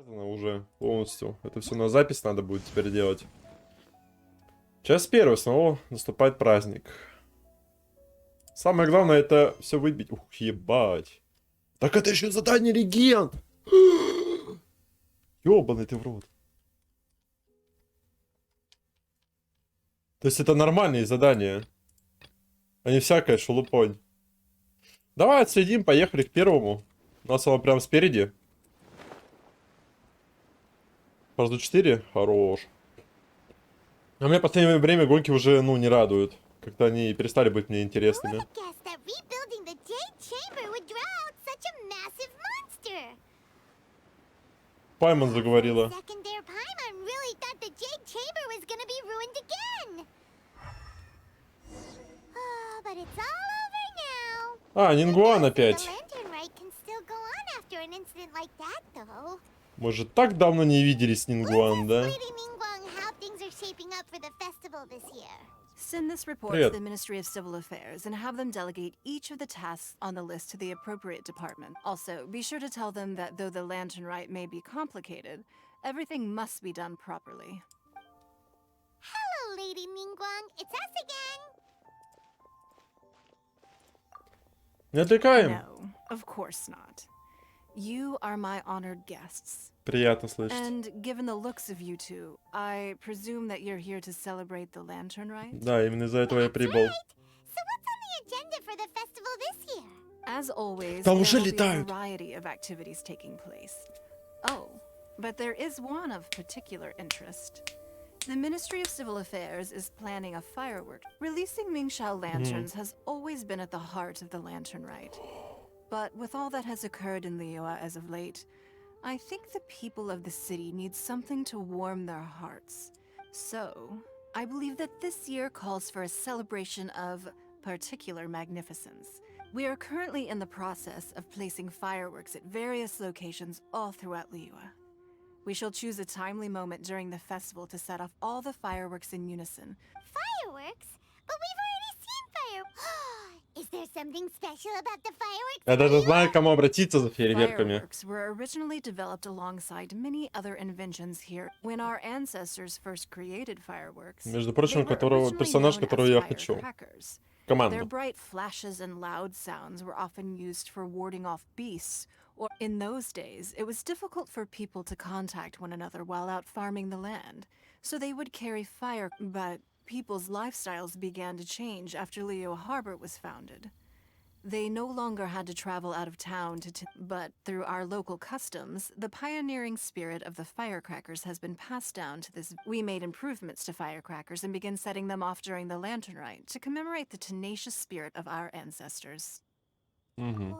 показано уже полностью. Это все на запись надо будет теперь делать. Часть первая. Снова наступает праздник. Самое главное это все выбить. Ух, ебать. Так это еще задание легенд. Ёбаный ты в рот. То есть это нормальные задания. А не всякая шелупонь. Давай отследим, поехали к первому. У нас он прям спереди. Правда 4? Хорош. А мне в последнее время гонки уже, ну, не радуют. Как-то они перестали быть мне интересными. Пайман заговорила. А, Нингуан опять. Мы же так давно не виделись, Нингуан, да? Send this report to the Ministry of Civil Affairs and have them delegate each of the tasks on the list to the appropriate department. Also, be sure to tell them that though the lantern rite may be complicated, everything must be done properly. Hello, Lady Ningguang. It's us again. Не отвлекаем. No, of course not. You are my honored guests. Приятно слышать. And given the looks of you two, I presume that you're here to celebrate the lantern rite? Да, именно из-за этого я прибыл. So what's on the agenda for the festival this year? As always, Там there уже will be a летают. variety of activities taking place. Oh, but there is one of particular interest. The Ministry of Civil Affairs is planning a firework. Releasing Mingxiao lanterns has always been at the heart of the lantern rite. But with all that has occurred in Liyue as of late, I think the people of the city need something to warm their hearts. So, I believe that this year calls for a celebration of particular magnificence. We are currently in the process of placing fireworks at various locations all throughout Liyue. We shall choose a timely moment during the festival to set off all the fireworks in unison. Fireworks? But we've already seen fireworks. Is there something special about the fireworks? Я даже знаю, к кому обратиться за фейерверками. Fireworks were originally developed alongside many other inventions here. When our ancestors first created fireworks, Между прочим, they were которого originally персонаж, known которого as я хочу. firecrackers. Their Команду. bright flashes and loud sounds were often used for warding off beasts, or in those days, it was difficult for people to contact one another while out farming the land, so they would carry fire, but people's lifestyles began to change after Liyue Harbor was founded. They no longer had to travel out of town but through our local customs, the pioneering spirit of the firecrackers has been passed down to this. We made improvements to firecrackers and began setting them off during the lantern rite to commemorate the tenacious spirit of our ancestors. Wow.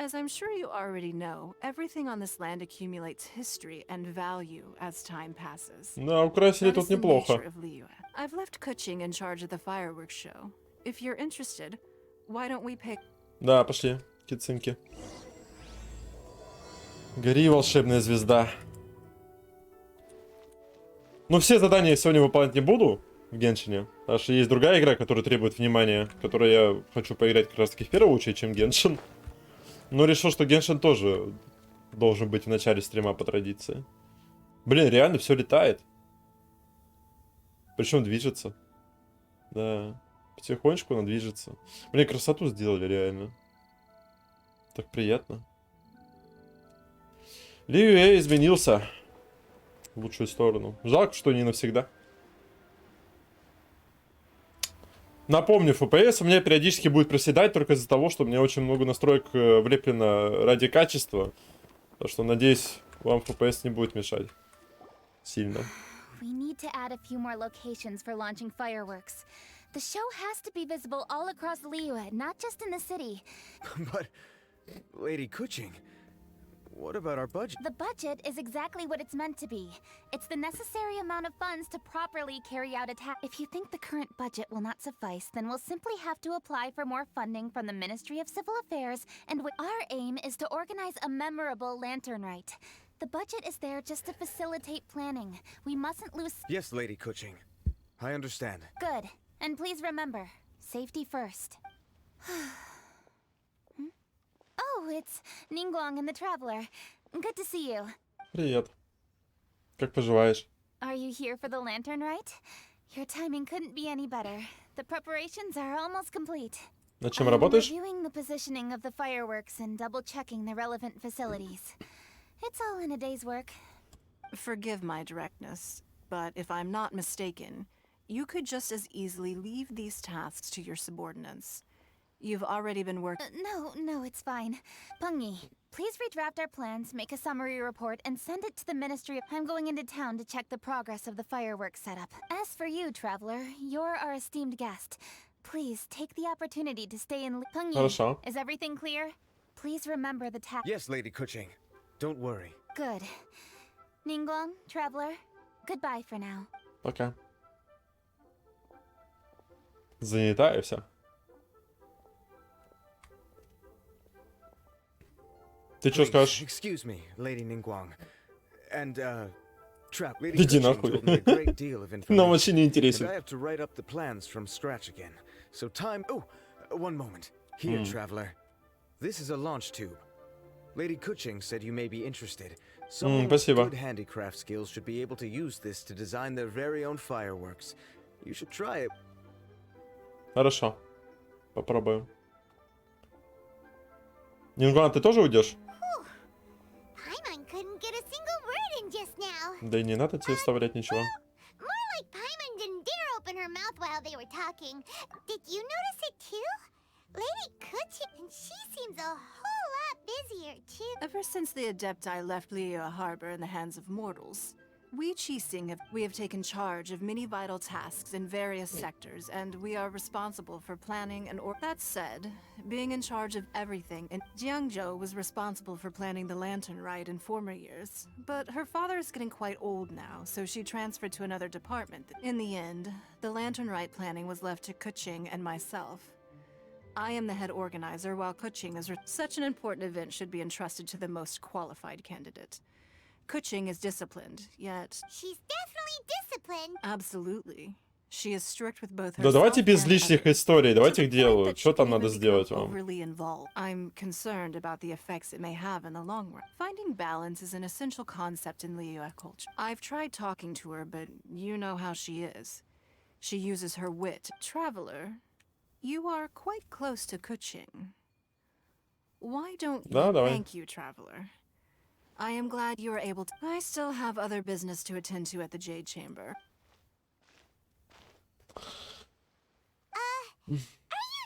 As I'm sure you already know, everything on this land accumulates history and value as time passes. Да, украсили That тут is the неплохо. nature of Liyue. I've left Kuching in charge of the fireworks show. If you're interested, why don't we pick... Да, пошли, кицинки. Гори, волшебная звезда. Ну, все задания я сегодня выполнять не буду в Геншине. Потому что есть другая игра, которая требует внимания, в которой я хочу поиграть как раз таки в первую очередь, чем Геншин. Но решил, что Геншин тоже должен быть в начале стрима по традиции. Блин, реально все летает. Причем движется. Да. Потихонечку она движется. Блин, красоту сделали реально. Так приятно. Лiyue изменился в лучшую сторону. Жалко, что не навсегда. Напомню, FPS у меня периодически будет проседать только из-за того, что у меня очень много настроек влеплено ради качества. Так что, надеюсь, вам FPS не будет мешать сильно. We need to add a few more locations for launching fireworks. The show has to be visible all across Liyue, not just in the city. But, Lady Kuching, what about our budget? The budget is exactly what it's meant to be. It's the necessary amount of funds to properly carry out a task. If you think the current budget will not suffice, then we'll simply have to apply for more funding from the Ministry of Civil Affairs, and our aim is to organize a memorable lantern rite. The budget is there just to facilitate planning. We mustn't lose... Yes, Lady Kuching. I understand. Good. And please remember, safety first. Oh, it's Ningguang and the Traveler. Good to see you. Привет. Как поживаешь? Are you here for the lantern rite? Your timing couldn't be any better. The preparations are almost complete. Над чем I'm работаешь? reviewing the positioning of the fireworks and double-checking the relevant facilities. It's all in a day's work. Forgive my directness, but if I'm not mistaken, you could just as easily leave these tasks to your subordinates. You've already been working. No, it's fine. Pungi, please redraft our plans, make a summary report, and send it to the Ministry. I'm going into town to check the progress of the fireworks setup. As for you, Traveler, you're our esteemed guest. Please take the opportunity to stay in. Pungi, Хорошо. is everything clear? Please remember the task. Yes, Lady Kuching. Don't worry. Good. Ningguang, Traveler, goodbye for now. Пока. Занята и все. Ты что Please, скажешь? excuse me, Lady Ningguang. And, Lady Иди Kuching нахуй. told me a great deal of Нам information. вообще не But I интересен. have to write up the plans from scratch again. So time... Oh, one moment. Here, Traveler. This is a launch tube. Lady Kuching said you may be interested. Someone with спасибо. good handicraft skills should be able to use this to design their very own fireworks. You should try it. Хорошо. Попробуем. Нингуан, ты тоже уйдешь? Paimon couldn't get a single word in just now. Да и не надо тебе вставлять ничего. More like Paimon didn't dare open her mouth while they were talking. Did you notice it too? Lady Kuchin, and she seems a whole lot busier too. Ever since the Adepti left Liyue Harbor in the hands of mortals, we Qixing have taken charge of many vital tasks in various sectors, and we are responsible for planning and That said, being in charge of everything, and Jiangzhou was responsible for planning the Lantern Rite in former years. But her father is getting quite old now, so she transferred to another department. In the end, the Lantern Rite planning was left to Kuching and myself. I am the head organizer, while Kuching is... Such an important event should be entrusted to the most qualified candidate. Kuching is disciplined, yet... She's definitely disciplined. Absolutely. She is strict with both Да herself давайте без and лишних others. историй, давайте To их the point делаю. that Что she там can надо even сделать become вам? overly involved. I'm concerned about the effects it may have in the long run. Finding balance is an essential concept in Liyue culture. I've tried talking to her, but you know how she is. She uses her wit. Traveler, you are quite close to Kuching. Why don't you... Да, давай. Thank you, Traveler. I am glad you are able to... I still have other business to attend to at the Jade Chamber. Are you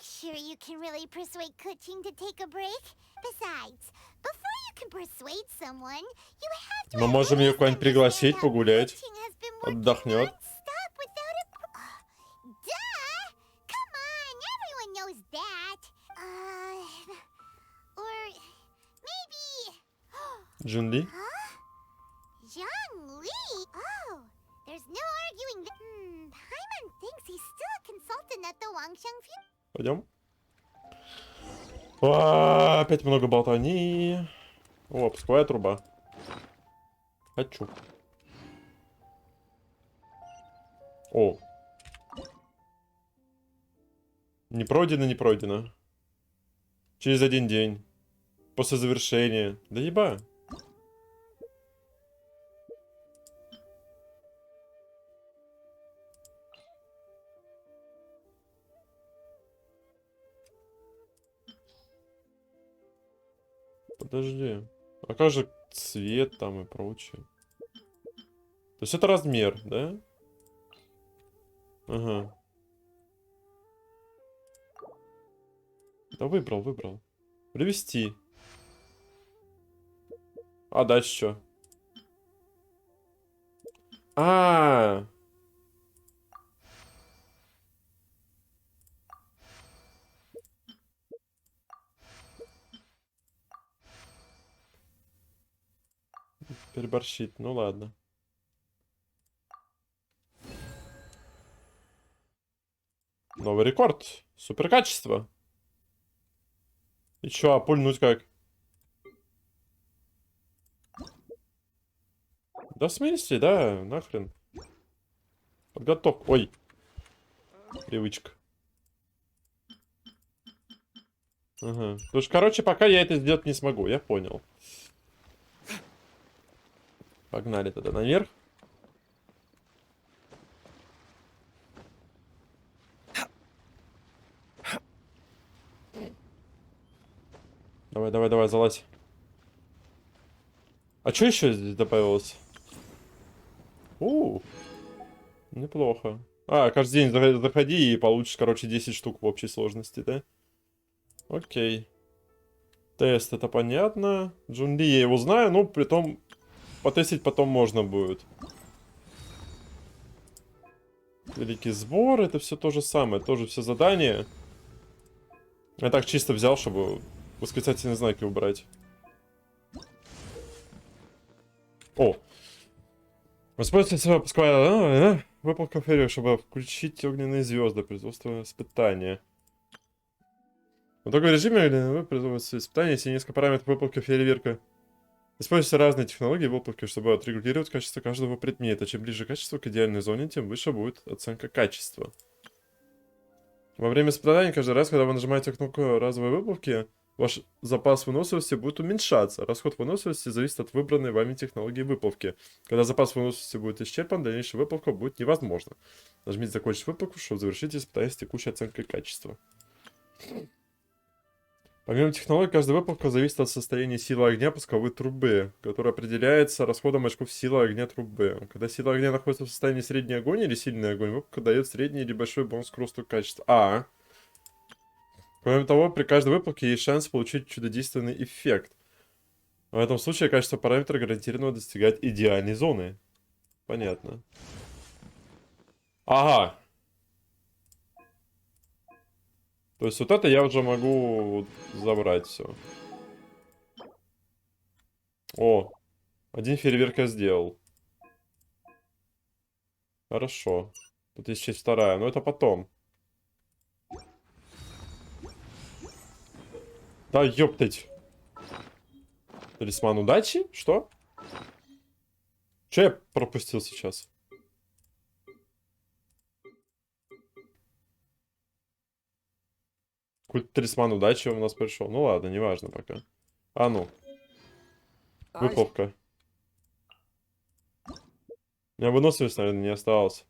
sure you can really persuade Kuching to take a break? Besides, before you can persuade someone, you have to Мы at можем её least куда-нибудь пригласить understand how погулять. Kuching has been working Отдохнёт. non-stop without a... Duh! Come on, everyone knows that. Or maybe... Джун Ли? Zhang Li? Oh, there's no arguing that... Paimon thinks he's still a consultant at the Wangsheng Fu... Пойдем. Опять много болтани. О, пусковая труба. Хочу. О. Не пройдено, не пройдено. Через один день. После завершения. Да еба. Подожди. А как же цвет там и прочее? То есть это размер, да? Ага. Да выбрал. Привести. А дальше что? А, переборщит. Ну ладно. Новый рекорд. Супер качество. И чё, а пульнуть как? Да в смысле, да, нахрен. Подготовка. Ой. Привычка. Ага. Потому что, короче, пока я это сделать не смогу, я понял. Погнали тогда наверх. Давай, давай, давай, залазь. А что еще здесь добавилось? Неплохо. А, каждый день заходи и получишь, короче, 10 штук в общей сложности, да? Окей. Тест, это понятно. Джунли, я его знаю, но притом потестить потом можно будет. Великий сбор, это все то же самое, тоже все задания. Я так чисто взял, чтобы восклицательные знаки убрать. О! Воспользуйтесь пускай выпалка ферри, чтобы включить огненные звезды, производство испытания. В таком режиме вы производите испытания, если несколько параметров выпалки фейерверка. Используйте разные технологии выпалки, чтобы отрегулировать качество каждого предмета. Чем ближе качество к идеальной зоне, тем выше будет оценка качества. Во время испытания, каждый раз, когда вы нажимаете кнопку разовой выпалки, ваш запас выносливости будет уменьшаться. Расход выносливости зависит от выбранной вами технологии выплавки. Когда запас выносливости будет исчерпан, дальнейшая выплавка будет невозможна. Нажмите «Закончить выплавку», чтобы завершить испытание с текущей оценкой качества. Помимо технологий, каждая выплавка зависит от состояния силы огня пусковой трубы, которая определяется расходом очков силы огня трубы. Когда сила огня находится в состоянии средний огонь или сильный огонь, выплавка дает средний или большой бонус к росту качества. Кроме того, при каждой выплавке есть шанс получить чудодейственный эффект. В этом случае качество параметра гарантированно достигает идеальной зоны. Понятно. Ага. То есть вот это я уже могу забрать все. О, один фейерверк я сделал. Хорошо. Тут есть часть вторая, но это потом. Да ёптать. Талисман удачи? Что? Что я пропустил сейчас? Какой-то талисман удачи у нас пришел. Ну ладно, неважно пока. А ну. Выплавка. У меня выносливость, наверное, не осталось.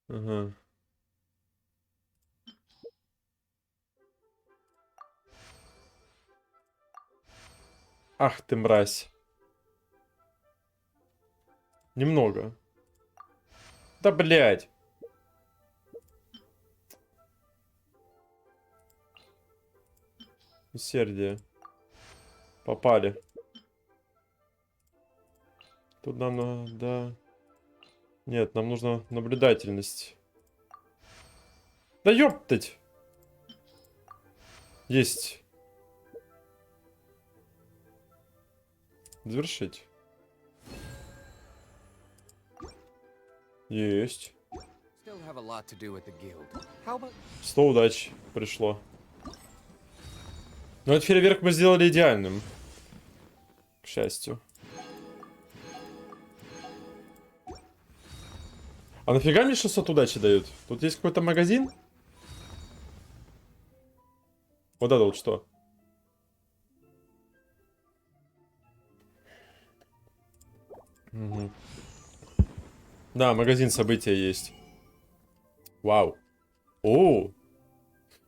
Ага. Ах ты мразь. Немного. Да блядь. Усердие. Попали. Тут нам надо... Нет, нам нужна наблюдательность. Да ёптать! Есть. Завершить. Есть. 100 удач пришло. Но этот фейерверк мы сделали идеальным. К счастью. А нафига мне 600 удачи дают? Тут есть какой-то магазин? Вот это вот что? Угу. Да, магазин события есть. Вау. О!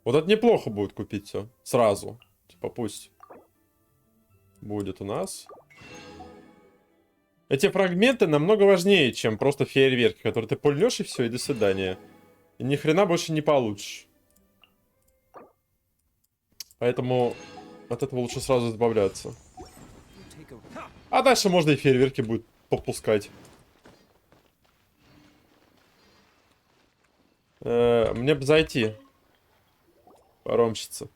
Вот это неплохо будет купить все. Сразу. Типа пусть будет у нас. Эти фрагменты намного важнее, чем просто фейерверки, которые ты пульнешь и все, и до свидания. И ни хрена больше не получишь. Поэтому от этого лучше сразу избавляться. А дальше можно и фейерверки будет попускать. Мне бы зайти. Паромщица.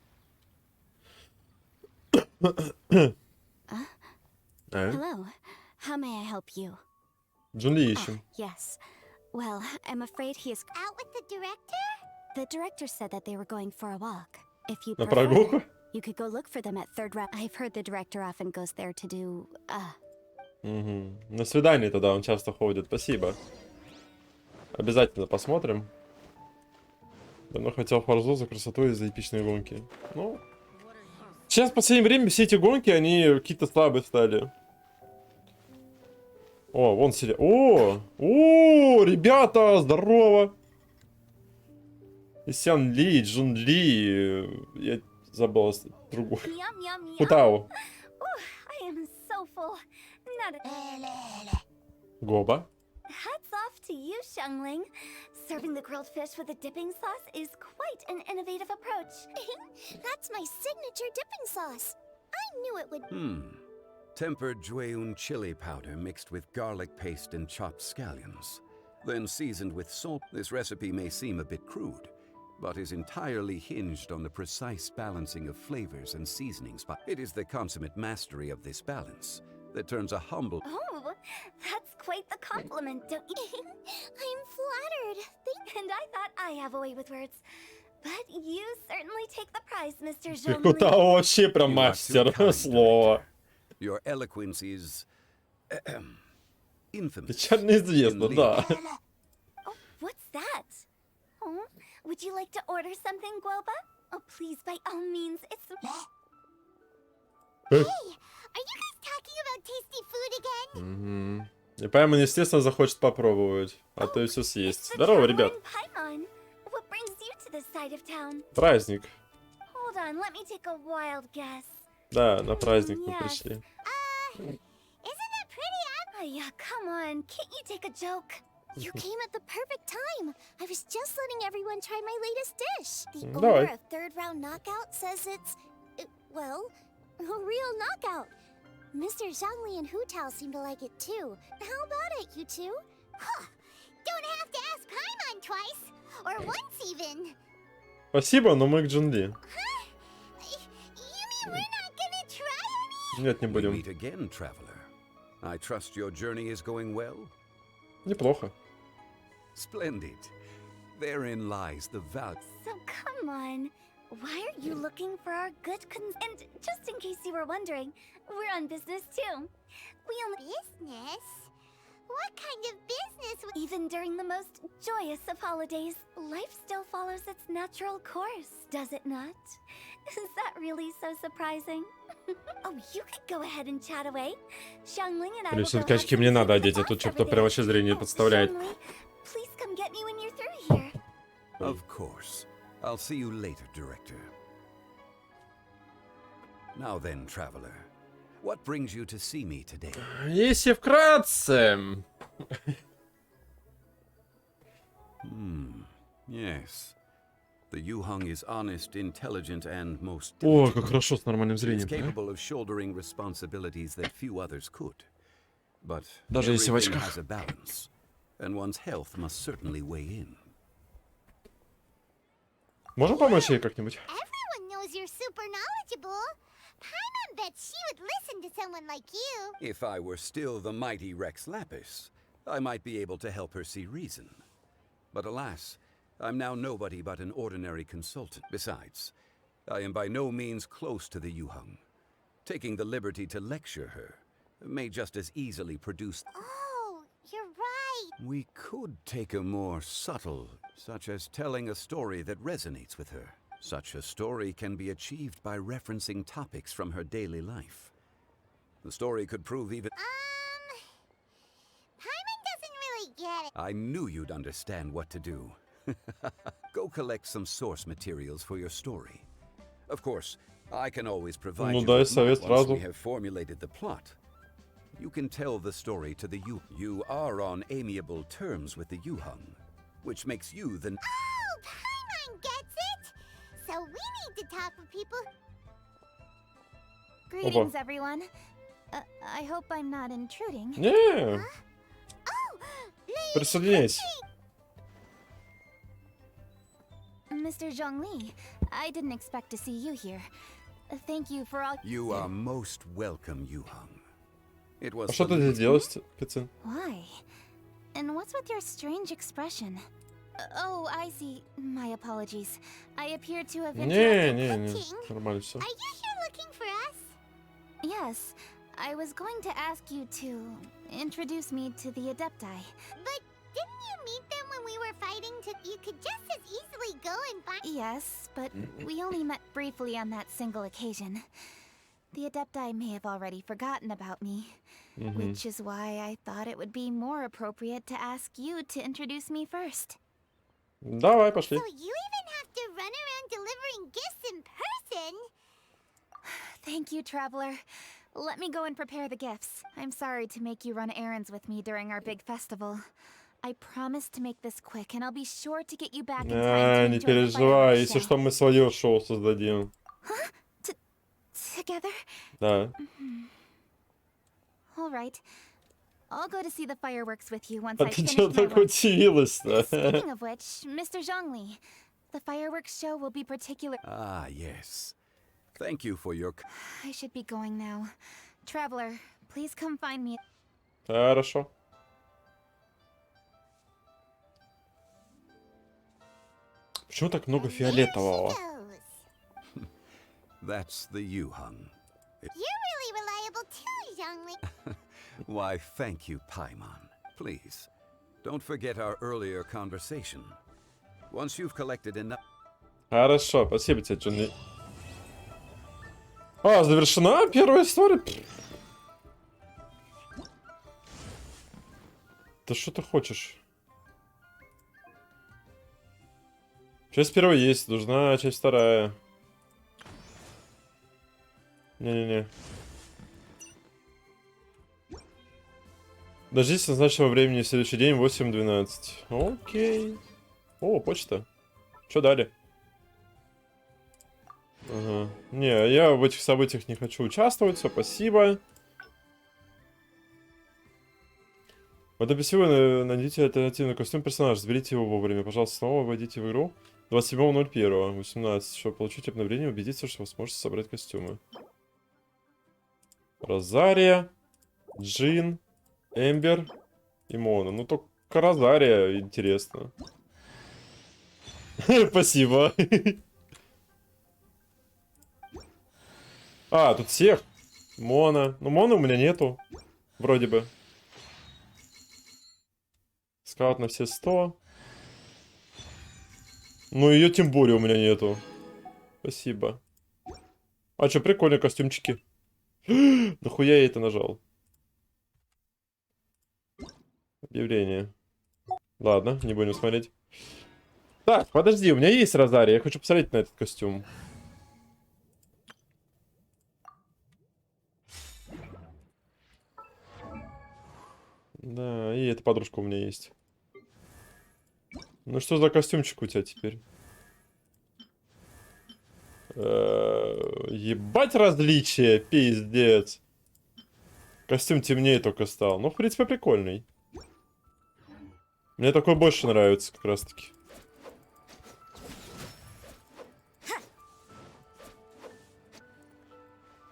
Hello. How may I help you? Джунли ищем. Yes. Well, I'm afraid he is Out with the director? The director said that they were going for a walk. If you На prefer, прогулку? you could go look for them at third round. I've heard the director often goes there to do, Угу. На свидание тогда он часто ходит. Спасибо. Обязательно посмотрим. Давно хотел Форзу за красоту и за эпичные гонки. Ну, сейчас в последнее время все эти гонки, они какие-то слабые стали. О, вон сидят. О, ребята, здорово. Сян Ли, Джун Ли. Я забыл другой. Yum, yum, yum. Хутао. I am so full. Not a... Гоба. Hats off to you, Xiangling. Serving the grilled fish with a dipping sauce is quite an innovative approach. That's my signature dipping sauce. I knew it would. Tempered Jueyun chili powder mixed with garlic paste and chopped scallions. Then seasoned with salt. This recipe may seem a bit crude, but is entirely hinged on the precise balancing of flavors and seasonings. But it is the consummate mastery of this balance that turns a humble... Oh, that's quite the compliment, don't you? I'm flattered. And I thought I have a way with words. But you certainly take the prize, Mr. Zhongli. Хутао вообще прям You are too мастер kind, слова. Director. Your eloquence is... infamous. Печально известно, in да. Oh, what's that? Oh, would you like to order something, Guoba? Oh, please, by all means, it's... Hey, are you guys talking about tasty food again? И Паймон, естественно, захочет попробовать. А то и все съесть. It's the Здорово, ребят. traveling Paimon. What brings you to this side of town? Праздник. Hold on, let me take a wild guess. Да, на праздник мы Yes. пришли. Isn't that pretty? Yeah, come on, can't you take a joke? You came at the perfect time. I was just letting everyone try my latest dish. The Давай. owner of Third Round Knockout says it's, well, a real knockout. Mr. Zhangli and Hu Tao seem to like it too. How about it, you two? Huh. Don't have to ask Paimon twice. Or once even. Спасибо, но мы к Джунли. You mean we're not gonna try any? Нет, не We будем. meet again, traveler. I trust your journey is going well? Неплохо. Splendid. Therein lies the value. So come on, why are you looking for our good And just in case you were wondering, we're on business too. We only... Business? What kind of business? Even during the most joyous of holidays, life still follows its natural course, does it not? Is that really so surprising? Oh, you could go ahead and chat away. Xiangling and I will Конечно, go have качки some мне food надо with the одеть, а boss тут over что-то there. прям вообще зрение Oh, подставляет. Xiangling, please come get me when you're through here. Of course. I'll see you later, Director. Now then, traveler. What brings you to see me today? Если вкратце... Yes. The Yuhang is honest, intelligent, and most О, diligent. как хорошо с нормальным It's зрением. да? capable of shouldering responsibilities that few others could. But Даже если в everything очках. has a balance, and one's health must certainly weigh in. Можем помочь ей как-нибудь? Everyone knows you're super knowledgeable. Paimon bets she would listen to someone like you. If I were still the mighty Rex Lapis, I might be able to help her see reason. But alas, I'm now nobody but an ordinary consultant. Besides, I am by no means close to the Yuhang. Taking the liberty to lecture her may just as easily produce... Oh, you're right. We could take a more subtle, such as telling a story that resonates with her. Such a story can be achieved by referencing topics from her daily life. The story could prove even... Paimon doesn't really get it. I knew you'd understand what to do. Go collect some source materials for your story. Of course, I can always provide Ну you дай with совет mine once we сразу. have formulated the plot. You can tell the story to the Yu. You are on amiable terms with the Yuhang, which makes you the... Oh, Paimon gets it. So we need to talk with people. Greetings, everyone. I hope I'm not intruding. Не, Oh, Lady присоединяйся. Mr. Zhongli, I didn't expect to see you here. Thank you for all... You are most welcome, Yuhang. It was А что the ты здесь делаешь, Пиццин? Why? And what's with your strange expression? Oh, I see. My apologies. I appear to have Не, interrupted... не, не, Coaching? нормально все. Are you here looking for us? Yes, I was going to ask you to introduce me to the Adepti. But didn't you meet them when when we were fighting you could just as easily go and find. Yes, but we only met briefly on that single occasion. The Adepti may have already forgotten about me, which is why I thought it would be more appropriate to ask you to introduce me first. Давай, пошли. So you even have to run around delivering gifts in person? Thank you, Traveler. Let me go and prepare the gifts. I'm sorry to make you run errands with me during our big festival. I promise to make this quick, and I'll be sure to get you back in time to Не enjoy the переживай, fireworks если show. что, мы свое шоу создадим. Together? Да. All right. I'll go to see the fireworks with you once А I ты finish чё my так work. удивилась-то? Speaking of which, Mr. Zhongli, the fireworks show will be particular. Ah, yes. Thank you for your... I should be going now. Traveler, please come find me. Хорошо. Почему так много фиолетового? That's the Yuhang. You're really reliable too, Zhongli. Why, thank you, Paimon. Please, don't forget our earlier conversation. Once you've collected enough... Хорошо, спасибо тебе, Джонни. А, завершена первая история? Да что ты хочешь? Часть первая есть, нужна часть вторая. Не-не-не. Дождитесь назначенного времени в следующий день 8:12. Окей. О, почта. Что дали? Ага. Не, я в этих событиях не хочу участвовать, все, спасибо. В этом письме вы найдите альтернативный костюм персонажа, заберите его вовремя. Пожалуйста, снова войдите в игру 27.01.18. Чтобы получить обновление, убедиться, что вы сможете собрать костюмы. Розария, Джин, Эмбер и Мона. Ну, только Розария интересно. Спасибо. А, тут всех. Мона. Ну, Мона у меня нету. Вроде бы. Скаут на все 100. Ну, ее тем более у меня нету. Спасибо. А что, прикольные костюмчики. Нахуя я это нажал? Объявление. Ладно, не будем смотреть. Так, подожди, у меня есть Розария. Я хочу посмотреть на этот костюм. Да, и эта подружка у меня есть. Ну что за костюмчик у тебя теперь? Ебать различия, пиздец. Костюм темнее только стал. Ну, в принципе, прикольный. Мне такой больше нравится, как раз таки.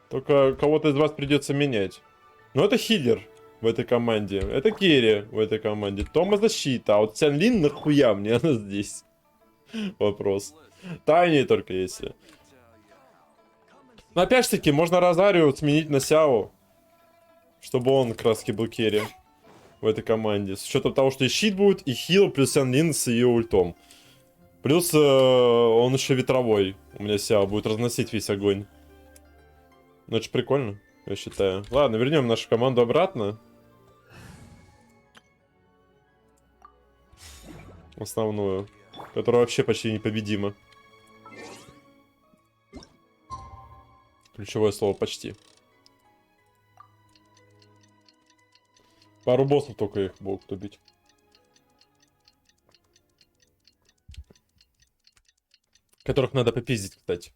Только кого-то из вас придется менять. Но это хиллер в этой команде. Это керри в этой команде. Тома защита. А вот Сян Лин нахуя мне она здесь? Вопрос. Тайне только если. Но опять же таки, можно Розарию сменить на Сяо. Чтобы он как раз таки был керри в этой команде. С учетом того, что и щит будет, и хил, плюс Сян Лин с ее ультом. Плюс он еще ветровой. У меня Сяо будет разносить весь огонь. Ну это же прикольно, я считаю. Ладно, вернем нашу команду обратно. Основную. Которая вообще почти непобедима. Ключевое слово почти. Пару боссов только их могут убить. Которых надо попиздить, кстати.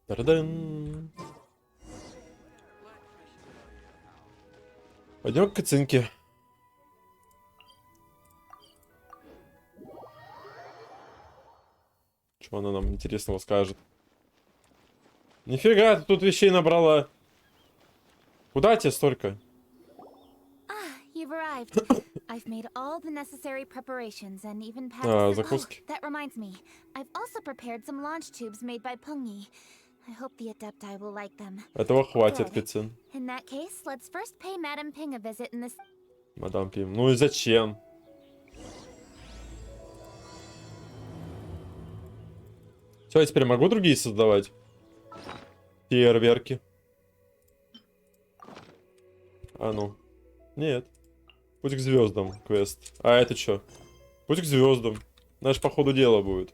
Та-да-дан. Пойдем к кацинке. Что она нам интересного скажет? Нифига, ты тут вещей набрала. Куда тебе столько? You've arrived. I've made all the necessary preparations and even packed А, some... закуски. That reminds me. I've also prepared some launch tubes made by Pengyi. I hope the Adepti will like them. Этого хватит, Good. Кацин. In that case, let's first pay Madame Ping a visit in this... Мадам Пим. Ну и зачем? Все, я теперь могу другие создавать? Фейерверки. А ну. Нет. Путь к звездам, квест. А это что? Путь к звездам. Знаешь, по ходу дела будет.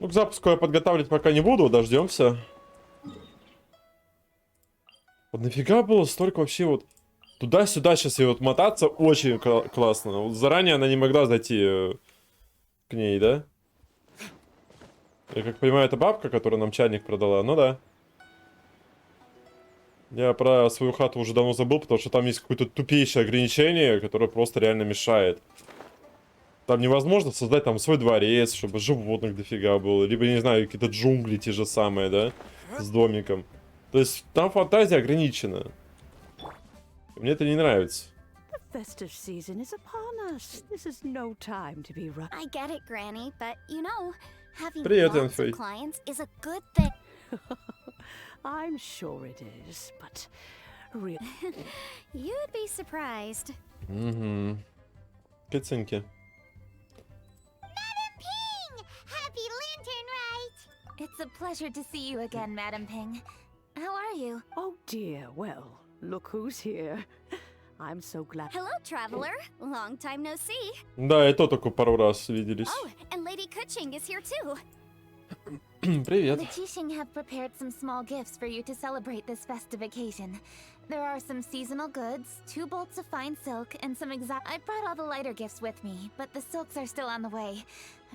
Ну, к запуску я подготавливать пока не буду, дождемся. Вот нафига было столько вообще вот туда-сюда сейчас и вот мотаться очень классно. Вот заранее она не могла зайти к ней, да? Я как понимаю, это бабка, которая нам чайник продала. Ну да. Я про свою хату уже давно забыл, потому что там есть какое-то тупейшее ограничение, которое просто реально мешает. Там невозможно создать там свой дворец, чтобы животных дофига было. Либо, не знаю, какие-то джунгли те же самые, да? С домиком. То есть там фантазия ограничена. Мне это не нравится. Festive season is upon us. This is no time to be rushed. I get it, Granny, but you know, having Привет, lots Энфей. of clients is a good thing. I'm sure it is, but really. You'd be surprised. Угу. Кицинки. Madam Ping! Happy Lantern Rite! It's a pleasure to see you again, Madam Ping. How are you? Oh dear, well, look who's here. I'm so glad. Hello, traveler. Long time no see. Да, и то только пару раз виделись. Oh, and Lady Kuching is here too. Привет. The Qixing have prepared some small gifts for you to celebrate this festive occasion. There are some seasonal goods, 2 bolts of fine silk, and some I brought all the lighter gifts with me, but the silks are still on the way.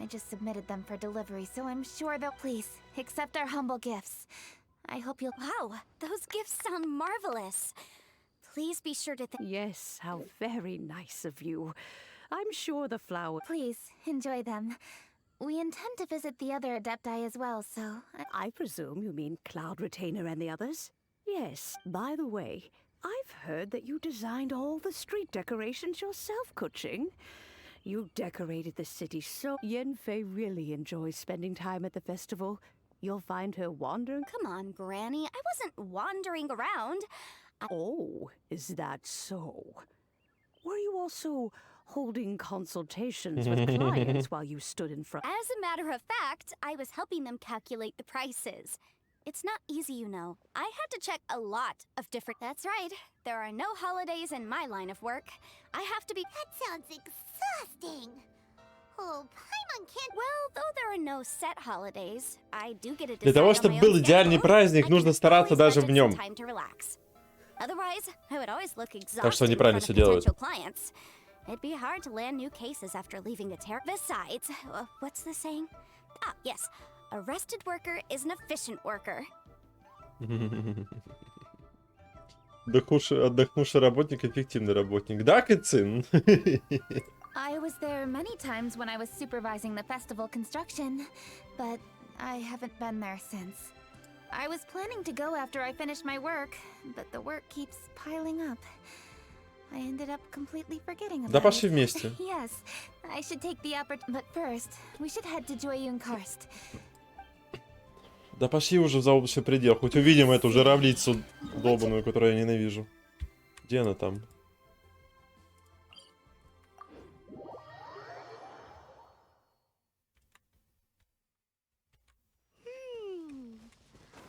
I just submitted them for delivery, so I'm sure they'll please accept our humble gifts. I hope you'll. Wow, those gifts sound marvelous. Please be sure to Yes, how very nice of you. I'm sure the flower. Please enjoy them. We intend to visit the other Adepti as well, so. I presume you mean Cloud Retainer and the others? Yes, by the way, I've heard that you designed all the street decorations yourself, Kuching. You decorated the city so. Yenfei really enjoys spending time at the festival. You'll find her wandering. Come on, Granny. I wasn't wandering around. Oh, is that so? Were you also holding consultations with clients while you stood in front? As a matter of fact, I was helping them calculate the prices. It's not easy, you know. I had to check a lot of different. That's right. There are no holidays in my line of work. I have to be. That sounds exhausting. Oh, Paimon can't. Well, though there are no set holidays, I do get a. Для того, чтобы был идеальный праздник, нужно стараться даже в нем. Otherwise, I would always look Так что exhausted они in правильно front все of делают. potential clients. It'd be hard to land new cases after leaving a Besides, what's the saying? Ah, yes. A rested worker is an efficient worker. Отдохнувший работник, эффективный работник. Да, Кэцин? I was there many times when I was supervising the festival construction, but I haven't been there since. I was planning to go after I finished my work, but the work keeps piling up. I ended up completely forgetting about Да пошли it. вместе. Yes, I should take the But first, we should head to Joyun Karst. Да пошли уже в заоблачный предел. Хоть увидим эту журавлицу долбаную, которую я ненавижу. Где она там?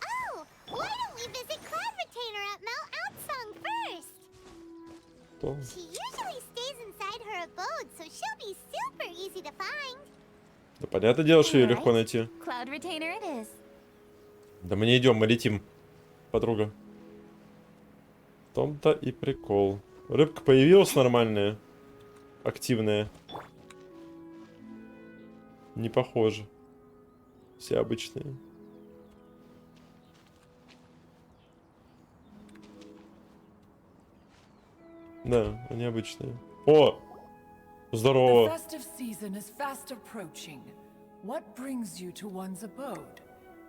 Oh, why don't we visit Cloud Retainer at Mount Outsong first? Кто? She usually stays inside her abode, so she'll be super easy to find. Да понятное дело, что ее легко найти. Cloud Retainer it is. Да мы не идем, мы летим, подруга. В том-то и прикол. Рыбка появилась нормальная, активная. Не похоже. Все обычные. Да, они обычные. О! The Здорово. festive season is fast approaching. What brings you to one's abode?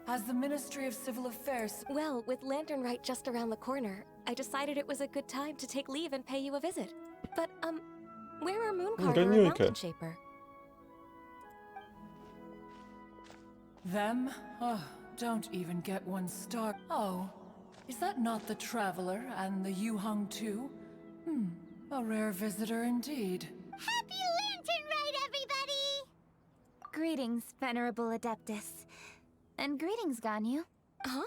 Has the Ministry of Civil Affairs... Well, with Lantern Rite just around the corner, I decided it was a good time to take leave and pay you a visit. But, where are Mooncarver and Ганюнька. Mountain Shaper? Them? Oh, don't even get one star. Oh, is that not the Traveler and the Yuhung too? A rare visitor indeed. Happy Lantern Rite, everybody! Greetings, Venerable Adeptus. And greetings, Ganyu. Huh?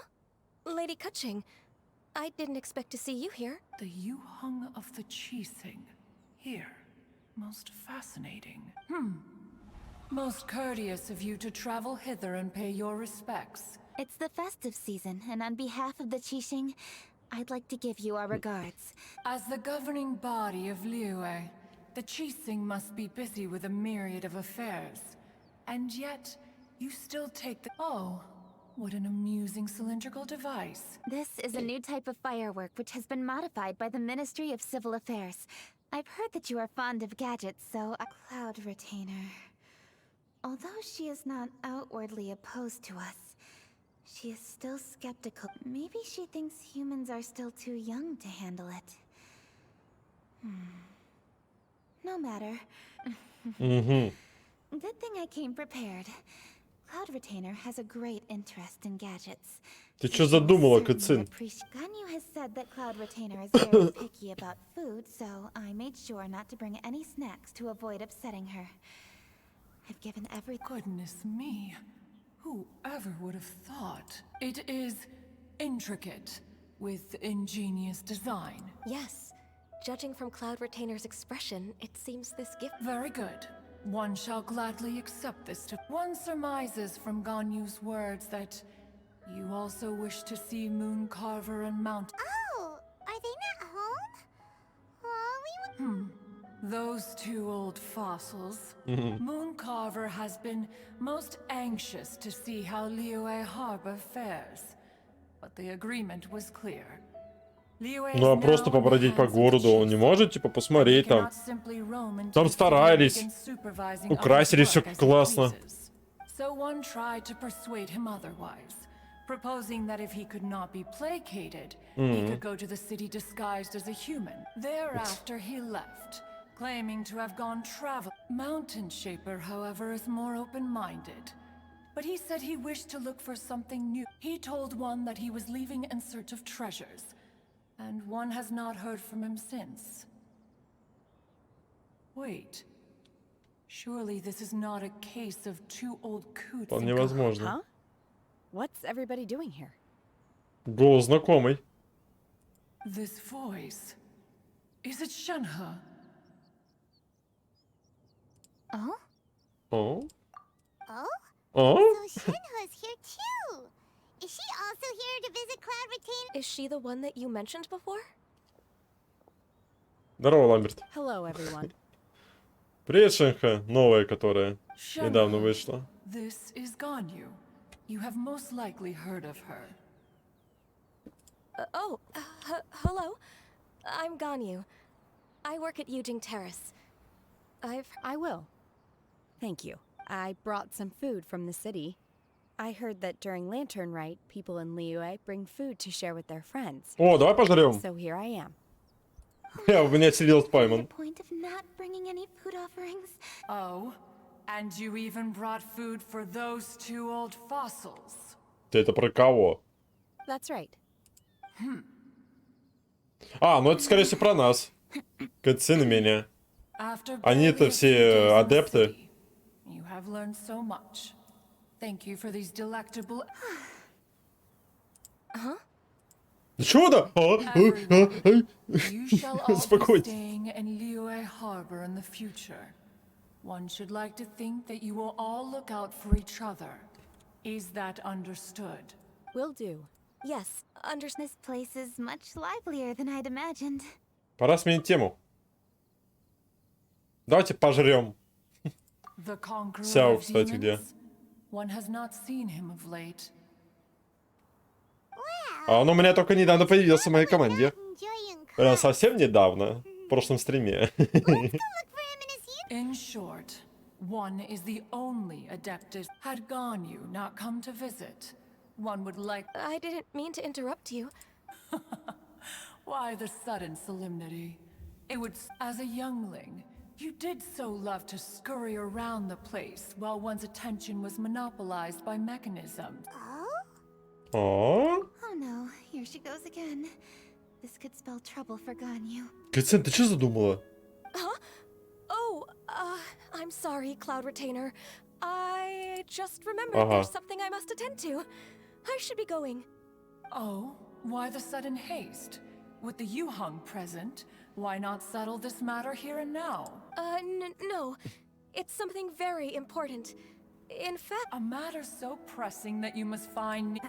Lady Kuching, I didn't expect to see you here. The Yuhung of the Qixing. Here. Most fascinating. Most courteous of you to travel hither and pay your respects. It's the festive season, and on behalf of the Qixing, I'd like to give you our regards. As the governing body of Liyue, the Qixing must be busy with a myriad of affairs. And yet, you still take the— Oh, what an amusing cylindrical device. This is a new type of firework which has been modified by the Ministry of Civil Affairs. I've heard that you are fond of gadgets, so a cloud retainer. Although she is not outwardly opposed to us, she is still skeptical. Maybe she thinks humans are still too young to handle it. No matter. Good thing I came prepared. Cloud Retainer has a great interest in gadgets. Ты чё задумала, Кэцин? Ganyu has said that Cloud Retainer is very picky about food, so I made sure not to bring any snacks to avoid upsetting her. I've given every— Goodness me. Whoever would have thought? It is intricate, with ingenious design. Yes. Judging from Cloud Retainer's expression, it seems this gift— Very good. One shall gladly accept this to— One surmises from Ganyu's words that you also wish to see Moon Carver and Mount— Oh, are they not home? Oh, we would— Those two old fossils. Moon Carver has been most anxious to see how Liyue Harbor fares. But the agreement was clear. Ну а просто побродить по городу он не может, типа посмотреть там. Там старались, украсили все классно. So one tried to persuade him otherwise, proposing that if he could not be placated, he could go to the city disguised as a human. Thereafter he left, claiming to have gone travel. Mountain Shaper, however, is more open-minded. But he said he wished to look for something new. He told one that he was leaving in search of treasures, and one has not heard from him since. Wait. Surely this is not a case of two old coots. Вполне возможно. Huh? What's everybody doing here? Голос знакомый. This voice. Is it Shenhe? Oh? О? Oh? О? So Shenhe's here too! Is she also here to visit Cloud Retainer? Is she the one that you mentioned before? Здорово, Ламберт. Hello, everyone. Привет, Шенха, новая, которая недавно вышла. This is Ganyu. You have most likely heard of her. Hello. I'm Ganyu. I work at Yujing Terrace. I will. Thank you. I brought some food from the city. I heard that during Lantern Rite, people in Liyue bring food to share with their friends. О, давай пожрем. So here I am. Я у меня сидел с The Паймон. point of not bringing any food offerings? Oh, and you even brought food for those two old fossils. Ты это про кого? That's right. А, ну это скорее всего про нас. Кэцин и меня. After Они-то barely a few все days in the адепты. city, you have learned so much. Thank you for these delectable— Чего да? You shall all be Успокойтесь. staying in Liyue Harbor in the future. One should like to think that you will all look out for each other. Is that understood? Will do. Yes, This place is much livelier than I'd imagined. Пора сменить тему. Давайте пожрем. The conqueror Сяо, of кстати, где? demons? One has not seen him of late. А он у меня только недавно появился в моей команде. Enjoying Прям совсем недавно. В прошлом стриме. look for him in his youth. In short, one is the only Adeptus. Had Ganyu not come to visit, one would like— I didn't mean to interrupt you. Why the sudden solemnity? It would— As a youngling, you did so love to scurry around the place while one's attention was monopolized by mechanisms. Oh? О, Oh no, here she goes again. This could spell trouble for Ganyu. Кэцэн, ты что задумала? Huh? Oh, I'm sorry, Cloud Retainer. I just remembered there's something I must attend to. I should be going. Oh, why the sudden haste? With the Yuhang present, why not settle this matter here and now? No. It's something very important. In fact... A matter so pressing that you must find...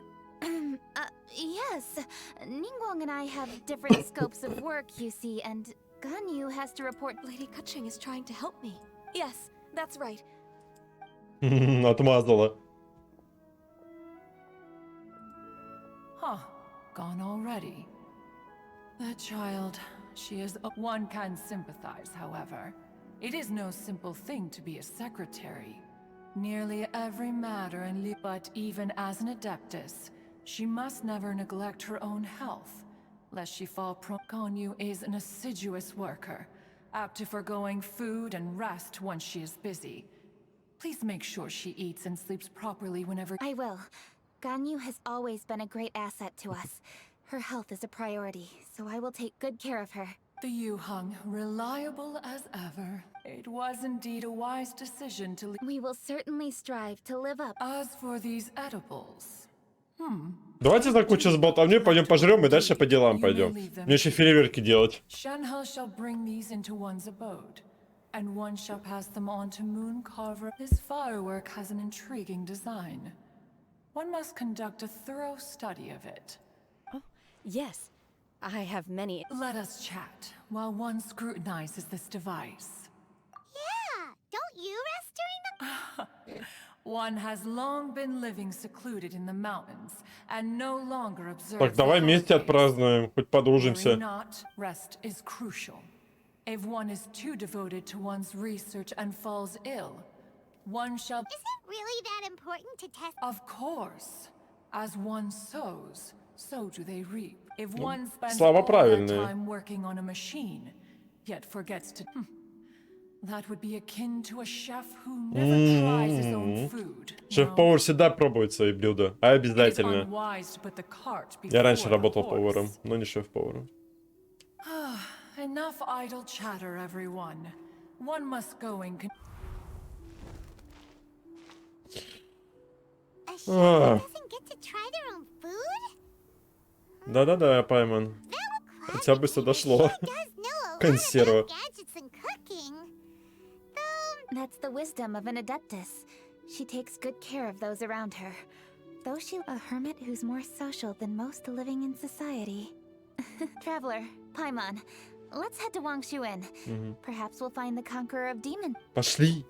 Yes. Ningguang and I have different scopes of work, you see, and Ganyu has to report... Lady Kuching is trying to help me. Yes, that's right. Отмазала. Huh, gone already. That child, she is... One can sympathize, however. It is no simple thing to be a secretary. Nearly every matter and but even as an adeptus, she must never neglect her own health, lest she fall prone. Ganyu is an assiduous worker, apt to forgoing food and rest once she is busy. Please make sure she eats and sleeps properly whenever... I will. Ganyu has always been a great asset to us. Her health is a priority, so I will take good care of her. The Yuhang, reliable as ever. It was indeed a wise decision to... We will certainly strive to live up. As for these edibles... Давайте закончим с болтовней, пойдем пожрем и дальше по делам пойдем. Мне еще фейерверки делать. Shenhe shall bring these into one's abode, and one shall pass them on to Moon Carver. This firework has an intriguing design. One must conduct a thorough study of it. Oh, yes. I have many. Let us chat while one scrutinizes this device. Yeah, don't you rest during the... One has long been living secluded in the mountains and no longer observes. Так, давай вместе отпразднуем, хоть подружимся. Not rest is crucial. If one is too devoted to one's research and falls ill, one shall... Is it really that important to test... Of course. As one sows, so do they reap. If one spends слова all that правильные. time working on a machine, yet forgets to... That would be akin to a chef who never tries his own food. Шеф-повар всегда пробует свои блюда. Обязательно. Я раньше работал поваром, но не шеф-поваром. Enough idle chatter, everyone. One must go and... A chef doesn't get to try their own food? Да-да-да, Пайман. Хотя быстро дошло. Консерва. That's the wisdom of an adeptus. She takes good care of those around her. Though she's a hermit who's more social than most living in society. Traveler, Paimon, let's head to Wangshu Inn. Perhaps we'll find the conqueror of demons. Пошли.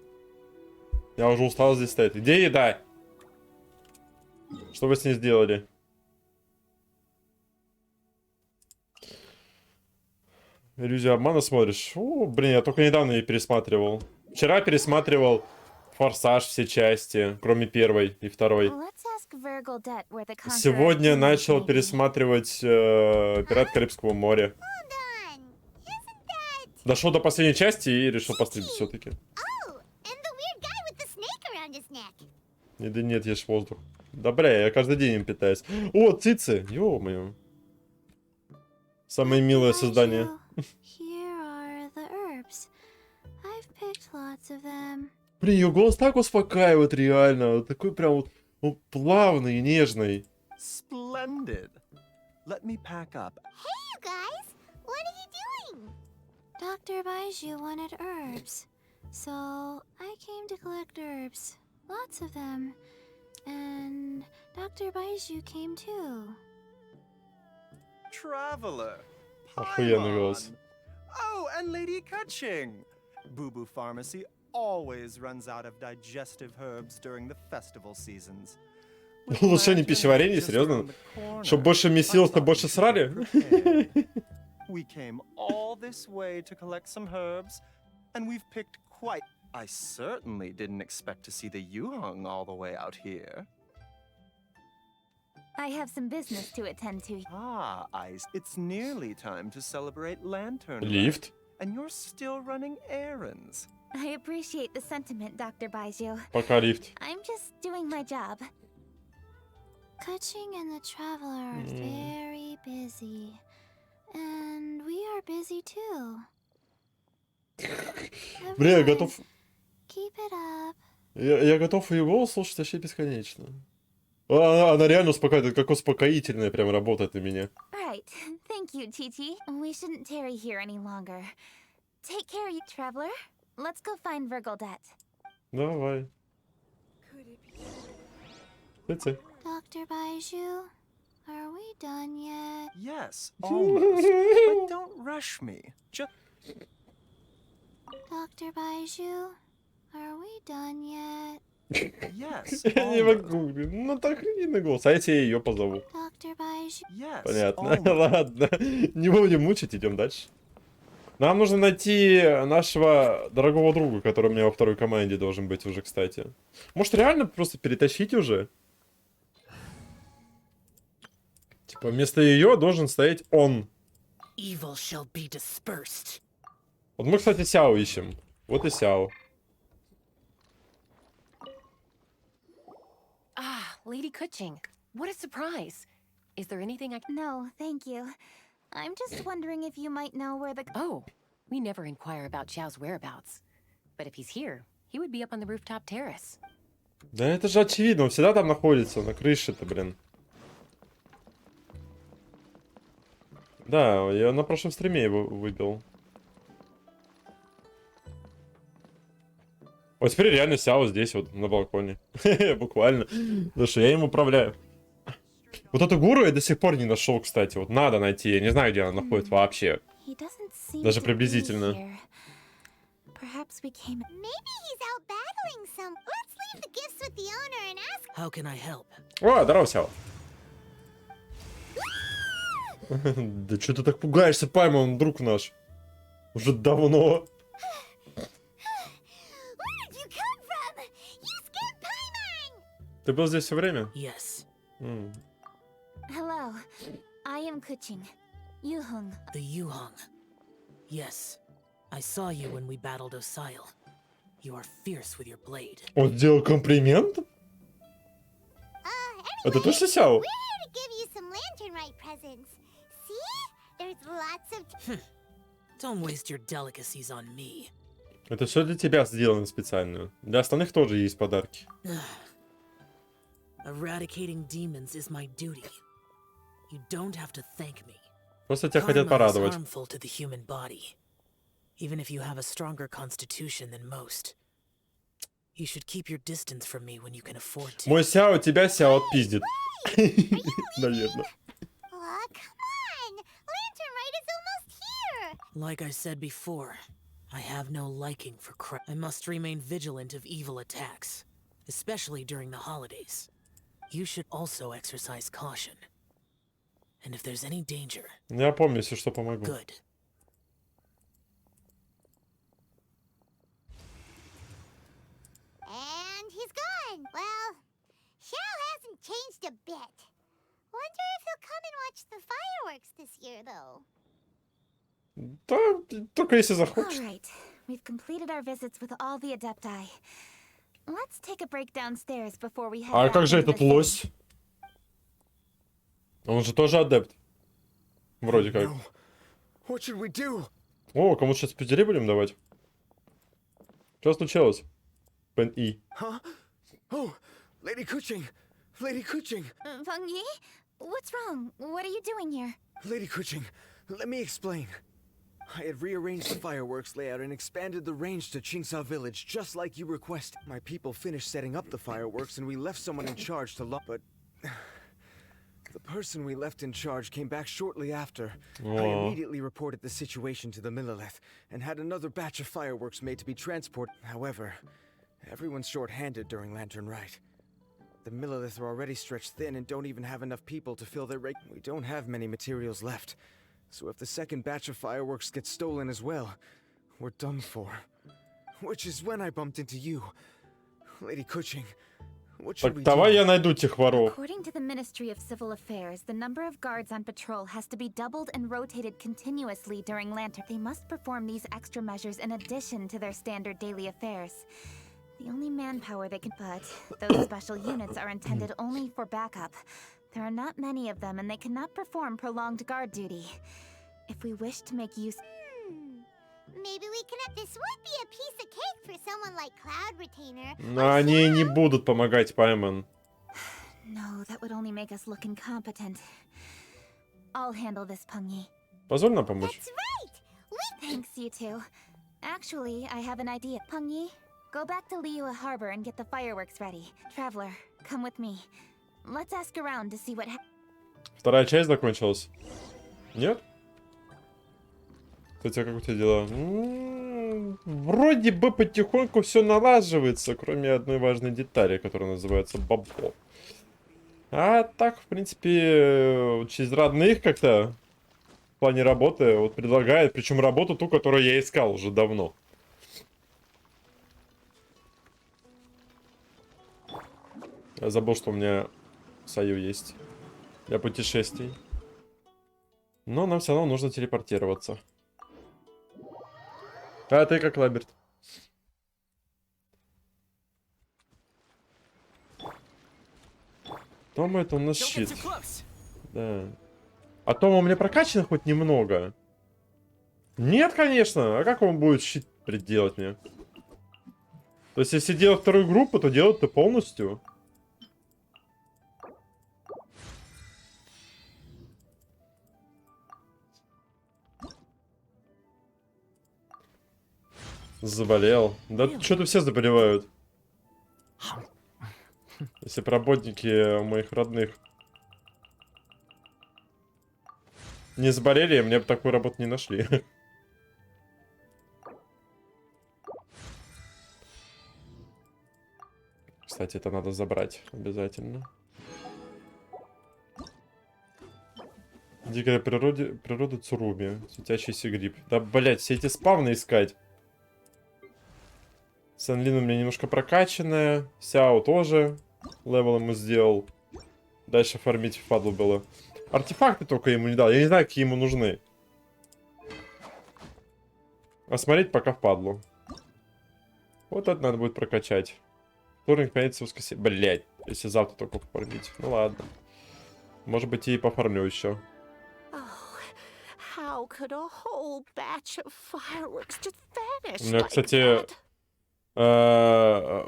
Я уже устал здесь стоять. Где еда? Что вы с ней сделали? Иллюзия обмана смотришь? О, блин, я только недавно ее пересматривал. Вчера пересматривал «Форсаж» все части, кроме первой и второй. Сегодня начал пересматривать «Пират Карибского моря». Дошел до последней части и решил пострелить все-таки. Да нет, ешь воздух. Да бля, я каждый день им питаюсь. О, цицы! Ё-моё. Самое милое создание. Блин, ее голос так успокаивает, реально. Такой прям вот плавный и нежный. Splendid. Let me pack up. Hey, you guys! What are you doing? Dr. Baiju wanted herbs, so I came to collect herbs. Lots of them. And Dr. Baiju came too. Traveler. Охуенный голос. Oh, and Lady Kuching. Boo Boo Pharmacy always runs out of digestive herbs during the festival seasons. Улучшение пищеварения, серьезно? Чтоб больше месилось-то больше срали? We came all this way to collect some herbs, and we've picked quite... I certainly didn't expect to see the Yuhang all the way out here. I have some business to attend to. Ah, Ice. It's nearly time to celebrate Lantern Night, Lift. and you're still running errands. I appreciate the sentiment, Dr. Baiju. Пока лифт. I'm just doing my job. Kuching and the Traveler are very busy. And we are busy too. Бля, я Everyone, готов... keep it up. Я готов ее голос слушать вообще бесконечно. Она реально успокаивает, как успокоительная прям работает на меня. Right. Thank you, Titi. We shouldn't tarry here any longer. Take care, you traveler. Let's go find Virgildet. Давай. That's Dr. Baiju, are we done yet? Yes, almost. But don't rush me. Just Dr. Baiju, are we done yet? yes, Я не almost. могу, блин. Ну так видно голос. А я тебе ее позову. Dr. Baiju. Yes, Понятно. almost. Ладно. Не будем мучить, идем дальше. Нам нужно найти нашего дорогого друга, который у меня во второй команде должен быть уже, кстати. Может, реально просто перетащить уже? Типа, вместо ее должен стоять он. Evil shall be dispersed. Вот мы, кстати, Сяо ищем. Вот и Сяо. Ah, Lady Kuching. What a surprise. Is there anything I can... No, thank you. I'm just wondering if you might know where the... Oh, we never inquire about Xiao's whereabouts. But if he's here, he would be up on the rooftop terrace. Да это же очевидно, он всегда там находится, на крыше-то, блин. Да, я на прошлом стриме его выбил. Вот теперь реально Сяо здесь, вот, на балконе. Буквально. Потому что я им управляю. Вот эту гуру я до сих пор не нашел, кстати. Вот надо найти. Я не знаю, где она находится вообще. Даже приблизительно. Maybe he's out battling some. Let's leave the gifts with the owner and ask. How can I help? О, здорово, Сяо. Да что ты так пугаешься, Пайма, он друг наш. Уже давно. Ты был здесь все время? Yes. Hello, I am Kuching. Yuhung. The Yuhong. Yes. I saw you when we battled Osile. You are fierce with your blade. Он сделал комплимент? Это точно Сяо? We're here to give you some lantern rite presents. See? There's lots of... Don't waste your delicacies on me. Это все для тебя сделано специально. Для остальных тоже есть подарки. Eradicating demons is my duty. You don't have to thank me. Просто тебя хотят порадовать. Karma is harmful to the human body. Even if you have a stronger constitution than most. You should keep your distance from me when you can afford to. Мой Сяо тебя Сяо отпиздит. Наверное. Oh, come on! Lantern rite is almost here! Like I said before, I have no liking for crime. I must remain vigilant of evil attacks, especially during the holidays. You should also exercise caution. And if there's any danger... Я помню, если что, помогу. Good. And he's gone. Well, Xiao hasn't changed a bit. Wonder if he'll come and watch the fireworks this year, though. Да, только если захочешь. All right, we've completed our visits with all the adepti. Let's take a break downstairs before we head А back как же into этот the лось? Он же тоже адепт. Вроде как. What should we do? О, кому-то сейчас пузыри будем давать? Что случилось? Пен И. Huh? Oh, Lady Kuching! Lady Kuching! Feng Yi? What's wrong? What are you doing here? Lady Kuching, let me explain. I had rearranged the fireworks layout and expanded the range to Qingsa village, just like you requested. My people finished setting up the fireworks and we left someone in charge to but the person we left in charge came back shortly after. I immediately reported the situation to the Millelith and had another batch of fireworks made to be transported. However, everyone's short-handed during Lantern Rite. The Millelith are already stretched thin and don't even have enough people to fill their We don't have many materials left. So if the second batch of fireworks gets stolen as well, we're done for. Which is when I bumped into you. Lady Kuching, what should Так, we давай do? я найду тех воров. According to the Ministry of Civil Affairs, the number of guards on patrol has to be doubled and rotated continuously during Lantern. They must perform these extra measures in addition to their standard daily affairs. The only manpower they can put, those special units are intended only for backup. There are not many of them and they cannot perform prolonged guard duty. If we wish to make use... Maybe we can... This would be a piece of cake for someone like Cloud Retainer. Но они не будут помогать Пайман. No, that would only make us look incompetent. I'll handle this, Pengyi. Позволь нам помочь. That's right! Thanks, you two. Actually, I have an idea. Pengyi, go back to Liyue Harbor and get the fireworks ready. Traveler, come with me. Let's ask around to see what Вторая часть закончилась? Нет? Кстати, как у тебя дела? Вроде бы потихоньку все налаживается, кроме одной важной детали, которая называется бабло. А так, в принципе, через родных как-то в плане работы вот предлагает, причем работу ту, которую я искал уже давно. Я забыл, что у меня Саю есть для путешествий. Но нам все равно нужно телепортироваться. А ты как, Лаберт? Тома это у нас щит. Да. А Тома у меня прокачан хоть немного? Нет, конечно. А как он будет щит приделать мне? То есть, если делать вторую группу, то делать-то полностью. Заболел. Да что-то все заболевают. Если работники моих родных не заболели, мне бы такую работу не нашли. Кстати, это надо забрать обязательно. Дикая природа Цуруми. Светящийся гриб. Да, блять, все эти спавны искать. Санлин у меня немножко прокачанная. Сяо тоже. Левел ему сделал. Дальше фармить впадло было. Артефакты только ему не дал. Я не знаю, какие ему нужны. Осмотреть пока впадло. Вот это надо будет прокачать. Вторник, пятница, воскресенье. Блять, если завтра только пофармить. Ну ладно. Может быть, и пофармлю еще. У меня, кстати,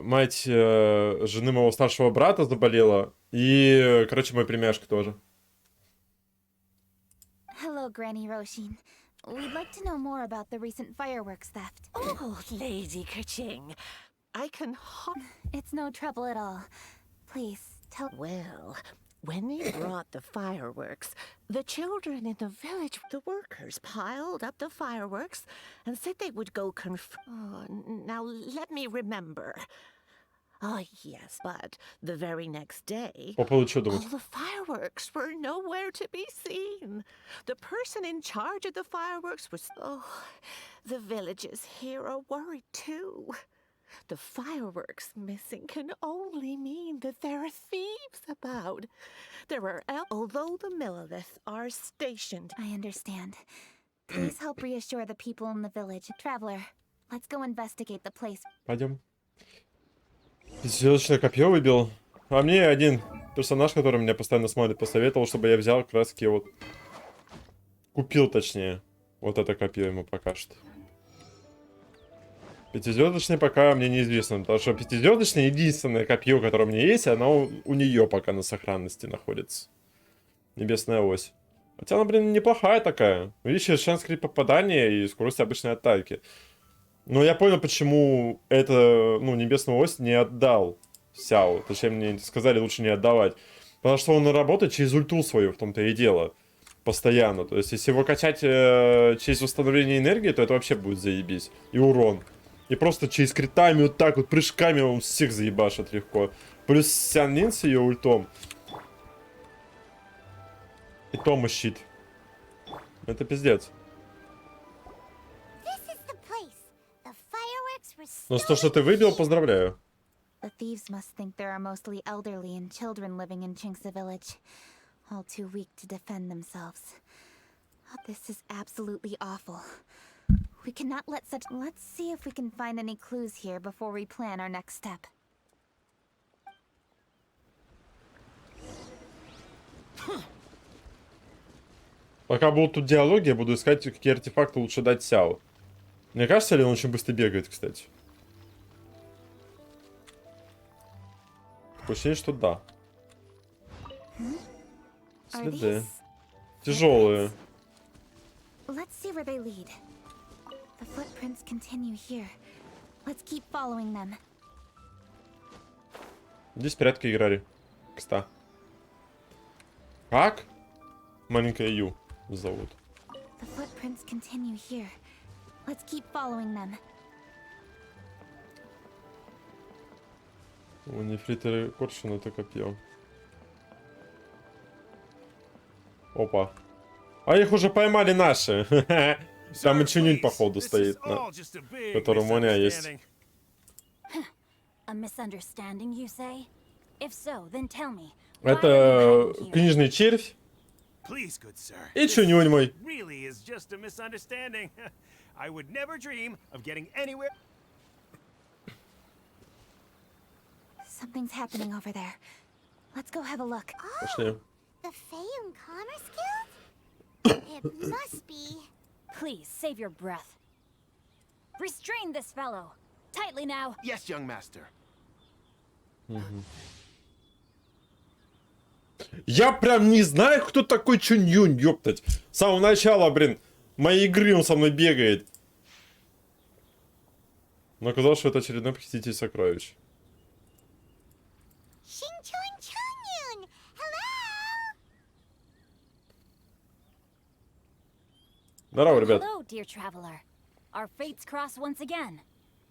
мать жены моего старшего брата заболела. И, короче, мой племяшка тоже. Hello, Granny Roshin. We'd like to know more about the recent fireworks theft. Oh, Lady Kaching. I can... It's no trouble at all. Please, tell... Well, when they brought the fireworks, the children in the village, the workers piled up the fireworks and said they would go Oh, now let me remember. Oh, yes, but the very next day, all the fireworks were nowhere to be seen. The person in charge of the fireworks was... Oh, the villages here are worried too. The fireworks missing can only mean that there are thieves about. There are... Although the Millilith are stationed... I understand. Please help reassure the people in the village. Traveler, let's go investigate the place. Пойдем. Пятизвездочное копье выбил. А мне один персонаж, который меня постоянно смотрит, посоветовал, чтобы я взял как раз таки вот... Купил, точнее. Вот это копье ему покажет. Пятизвездочное пока мне неизвестно, потому что пятизвездочное единственное копье, которое у меня есть, оно у нее пока на сохранности находится. Небесная ось. Хотя она, блин, неплохая такая. Увеличивает шанс крит попадания и скорость обычной атаки. Но я понял, почему это, ну, небесную ось не отдал Сяо. Точнее, мне сказали лучше не отдавать. Потому что он работает через ульту свою, в том-то и дело. Постоянно. То есть, если его качать через восстановление энергии, то это вообще будет заебись. И урон. И просто через критами, вот так вот, прыжками он всех заебашит легко. Плюс Сянлин с ее ультом. И Тома щит. Это пиздец. Но то, что ты выбил, поздравляю. The thieves must think there are mostly elderly and children living in Chingsa village. All too weak to defend themselves. This is absolutely awful. We cannot let such... Let's see if we can find any clues here before we plan our next step. Пока будут тут диалоги, я буду искать, какие артефакты лучше дать Сяо. Мне кажется, ли он очень быстро бегает, кстати? Ощущение, что да. Следы. Тяжелые. Let's see where they lead. The footprints continue here. Let's keep following them. Здесь порядка играли. Кста. Как? Маленькая Ю зовут. The footprints continue here. Let's keep following them. У нефрита коршун это копье. Опа. А их уже поймали наши. Там и Чунюнь походу стоит, на котором у меня есть. A misunderstanding, you say? If so, then tell me. Это книжный червь. Please, good sir. И Чунюнь мой. Really is just a misunderstanding. I would never dream of getting anywhere. Something's happening over there. Let's go have a look. Пошли. The Feiyun Commerce Guild? It must be. Please, save your breath. Restrain this fellow. Tightly now. Yes, young master. Я прям не знаю, кто такой Чунь-Юнь, ёптать. С самого начала, блин, моей игры он со мной бегает. Но оказалось, что это очередной похититель сокровищ. Здорово, ребят. Hello, dear traveler. Our fates cross once again.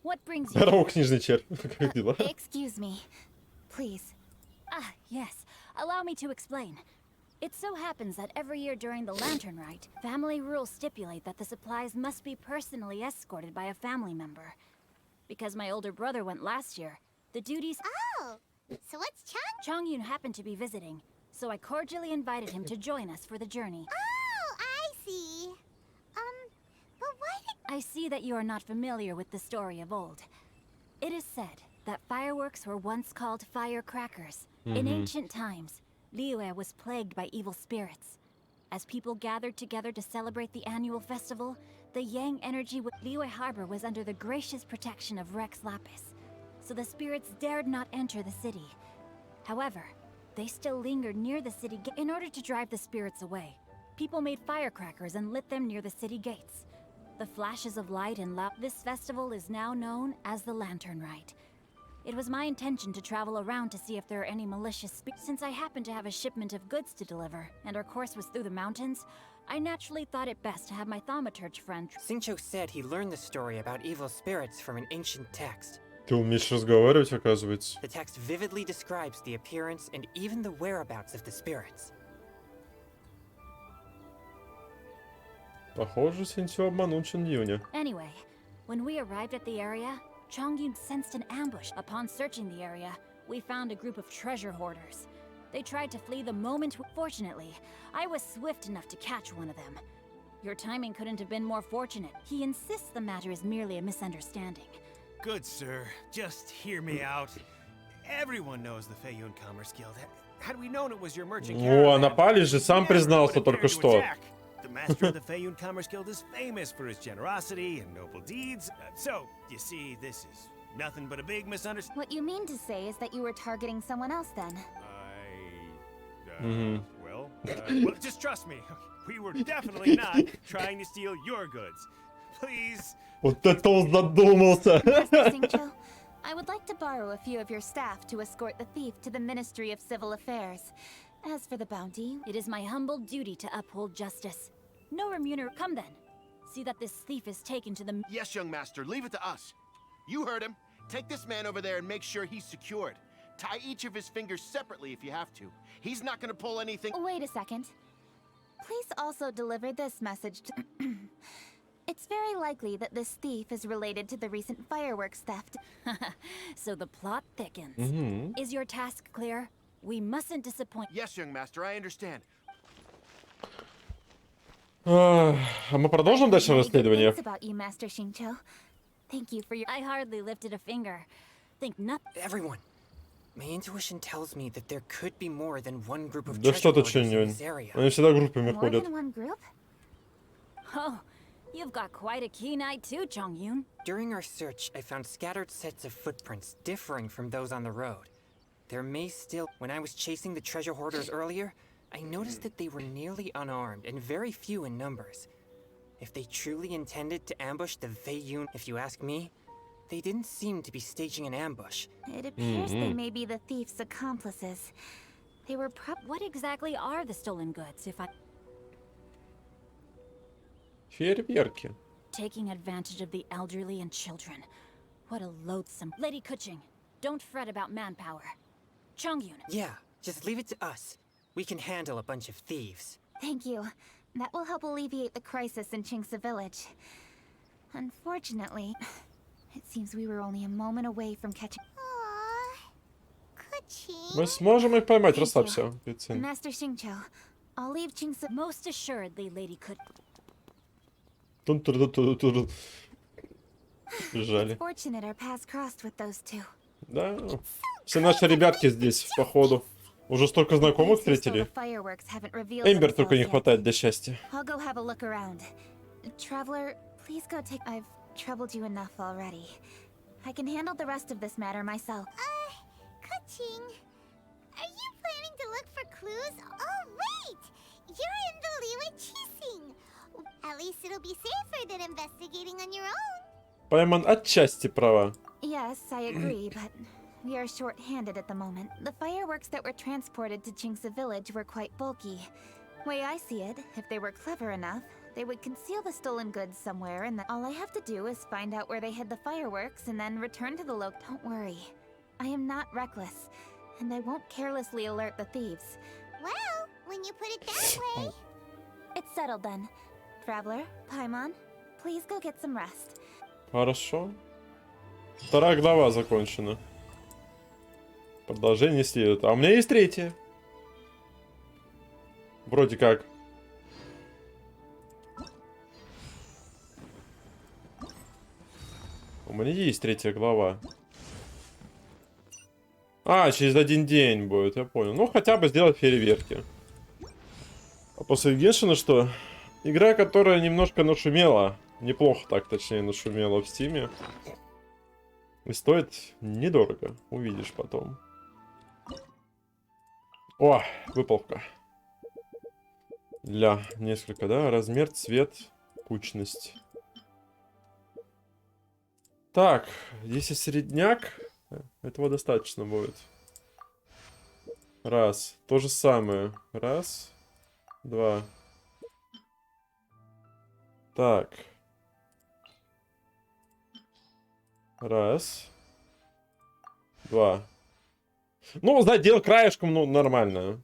What brings you? Здорово, книжный червь. Как дела? Excuse me. Please. Ah, yes. Allow me to explain. It so happens that every year during the Lantern Rite, family rules stipulate that the supplies must be personally escorted by a family member. Because my older brother went last year, the duties... Oh, so what's Chongyun happened to be visiting, so I cordially invited him to join us for the journey. Oh, I see. But why did... I see that you are not familiar with the story of old. It is said that fireworks were once called firecrackers. In ancient times, Liyue was plagued by evil spirits. As people gathered together to celebrate the annual festival, the Yang energy with Liyue Harbor was under the gracious protection of Rex Lapis, so the spirits dared not enter the city. However, they still lingered near the city gate. In order to drive the spirits away, people made firecrackers and lit them near the city gates. The flashes of light and this festival is now known as the Lantern Rite. It was my intention to travel around to see if there are any malicious spirits. Since I happen to have a shipment of goods to deliver, and our course was through the mountains, I naturally thought it best to have my thaumaturge friend... Xingqiu said he learned the story about evil spirits from an ancient text. Ты умеешь разговаривать, оказывается. The text vividly describes the appearance and even the whereabouts of the spirits. Похоже, Синтио обманул Чунь-Юня. Anyway, when we arrived at the area, Chongyun sensed an ambush. Upon searching the area, we found a group of treasure hoarders. They tried to flee the moment. Fortunately, I was swift enough to catch one of them. Your timing couldn't have been more fortunate. He insists the matter is merely a misunderstanding. Good sir, just hear me out. Everyone knows the Feiyun Commerce Guild. Had we known it was your merchant О, напали же, сам признался только что. The master of the Feiyun Commerce Guild is famous for his generosity and noble deeds. So, you see, this is nothing but a big misunderstanding. What you mean to say is that you were targeting someone else then? Well, just trust me. We were definitely not trying to steal your goods. Please. Вот это он задумался. Xingqiu, I would like to borrow a few of your staff to escort the thief to the Ministry of Civil Affairs. As for the bounty, it is my humble duty to uphold justice. No remuneration. Come then. See that this thief is taken to the... Yes, young master, leave it to us. You heard him. Take this man over there and make sure he's secured. Tie each of his fingers separately if you have to. He's not gonna pull anything... Wait a second. Please also deliver this message to... It's very likely that this thief is related to the recent fireworks theft. So the plot thickens. Is your task clear? We mustn't disappoint... Yes, young master, I understand. А мы продолжим дальше расследование? About you, Master Xingqiu. Thank you for your... I hardly lifted a finger. Think nothing... Everyone, My intuition tells me that there could be more than one group of Да treasure что-то hoarders in Чинюнь. this area. Они всегда группами More ходят. than one group? Oh, you've got quite a keen eye too, Chongyun. During our search, I found scattered sets of footprints differing from those on the road. There may still... When I was chasing the treasure hoarders earlier, I noticed that they were nearly unarmed and very few in numbers. If they truly intended to ambush the Feiyun, if you ask me, they didn't seem to be staging an ambush. It appears they may be the thief's accomplices. They were What exactly are the stolen goods, if I... Фейерверки. Taking advantage of the elderly and children. What a loathsome... Lady Kuching, don't fret about manpower. Chongyun. Yeah, just leave it to us. We can handle a bunch of thieves. Thank you. That will help alleviate the crisis in Chingsa village. Unfortunately, it seems we were only a moment away from catching... Мы сможем их поймать, расслабься. Master Xingqiu, I'll leave Chingsa... Most assuredly, Lady Kuching. Бежали. Fortunate our paths crossed with those two. Да. Все наши ребятки здесь, походу. Уже столько знакомых встретили. Эмбер только не хватает для счастья. I'll go have a look around. Traveler, please go take... I've troubled you enough already. I can handle the rest of this matter myself. Kuching, are you planning to look for clues? Oh, wait! You're in the Liwa Chising. At least it'll be safer than investigating on your own. Пайман отчасти права. Yes, I agree, but we are short-handed at the moment. The fireworks that were transported to Chingsa village were quite bulky. Way I see it, if they were clever enough, they would conceal the stolen goods somewhere, and all I have to do is find out where they hid the fireworks and then return to the Don't worry. I am not reckless, and I won't carelessly alert the thieves. Well, when you put it that way... It's settled then. Traveler, Paimon, please go get some rest. Хорошо. Вторая глава закончена. Продолжение следует. А у меня есть третья. Вроде как. У меня есть третья глава. А, через один день будет, я понял. Ну, хотя бы сделать фейерверки. А после Геншина что? Игра, которая немножко нашумела. Неплохо так, точнее, нашумела в Стиме. И стоит недорого. Увидишь потом. О, выполка. Для несколько, да? Размер, цвет, кучность. Так, если средняк, этого достаточно будет. Раз. То же самое. Раз. Два. Так. Раз. Два. Ну, задел краешком, ну, нормально.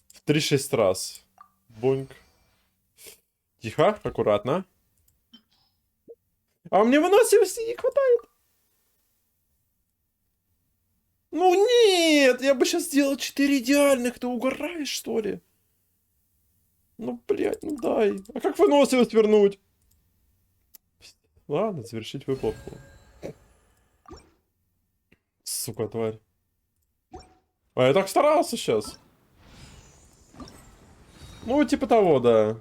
В 3-6 раз. Буньк. Тихо, аккуратно. А мне выносливости не хватает. Ну нет, я бы сейчас сделал 4 идеальных. Ты угораешь, что ли? Ну, блядь, ну дай. А как выносливость вернуть? Ладно, завершить выплавку. Сука, тварь. А я так старался сейчас. Ну, типа того, да.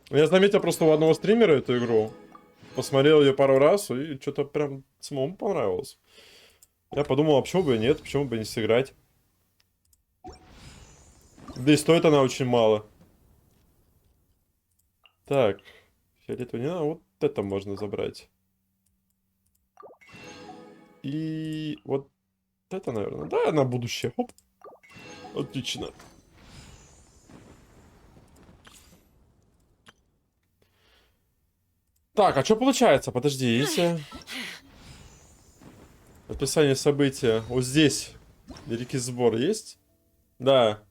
Я заметил просто у одного стримера эту игру. Посмотрел ее пару раз, и что-то прям самому понравилось. Я подумал, а почему бы и нет, почему бы не сыграть. Да и стоит она очень мало. Так, фиолетовый не надо, вот это можно забрать. И вот это, наверное, да, на будущее. Оп. Отлично. Так, а что получается? Подожди, если... Описание события. Вот здесь великий сбор есть? Да.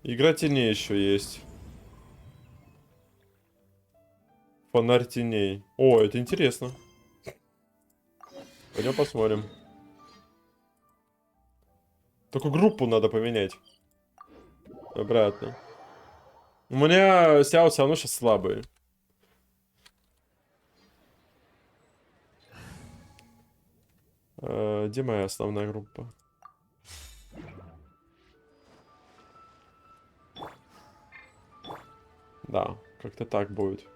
Игра теней еще есть. Фонарь теней. О, это интересно. Пойдем посмотрим. Только группу надо поменять. Обратно. У меня Сяо все равно сейчас слабый. Где моя основная группа? Да, как-то так будет.